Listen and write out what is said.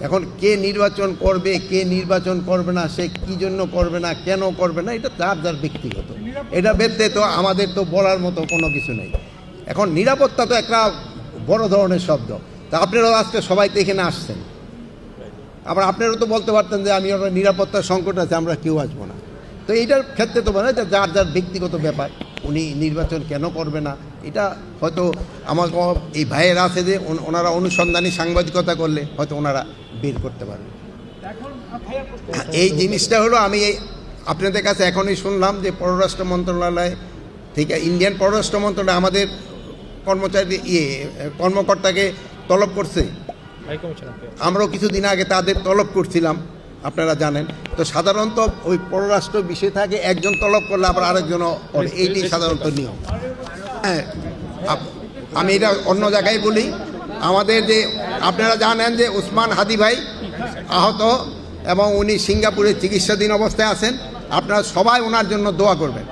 এখন কে নির্বাচন করবে কে নির্বাচন করবে না, সে কী জন্য করবে না, কেন করবে না, এটা তার যার ব্যক্তিগত। এটা ব্যতীত তো আমাদের তো বলার মতো কোনো কিছু নেই। এখন নিরাপত্তা তো একটা বড় ধরনের শব্দ। তা আপনারাও আজকে সবাই তো এখানে আসছেন, আবার আপনারাও তো বলতে পারতেন যে আমি ওরা নিরাপত্তার সংকট আছে, আমরা কেউ আসবো না। তো এইটার ক্ষেত্রে তো বলে যে যার যার ব্যক্তিগত ব্যাপার, উনি নির্বাচন কেন করবে না, এটা হয়তো আমার এই ভাইয়ের আছে যে ওনারা অনুসন্ধানী সাংবাদিকতা করলে হয়তো ওনারা বের করতে পারবে। এই জিনিসটা হলো আমি আপনাদের কাছে এখনই শুনলাম যে পররাষ্ট্র মন্ত্রণালয় থেকে, ইন্ডিয়ান পররাষ্ট্র মন্ত্রণালয় আমাদের কর্মচারী কর্মকর্তাকে তলব করছে। আমরাও কিছুদিন আগে তাদের তলব করছিলাম, আপনারা জানেন। তো সাধারণত ওই পররাষ্ট্র বিষয় থাকে, একজন তলব করলে আবার আরেকজনও করে, এইটাই সাধারণত নিয়ম। হ্যাঁ, আমি এটা অন্য জায়গায় বলি। আমাদের যে আপনারা জানেন যে ওসমান হাদি ভাই আহত এবং উনি সিঙ্গাপুরে চিকিৎসাধীন অবস্থায় আছেন, আপনারা সবাই ওনার জন্য দোয়া করবেন।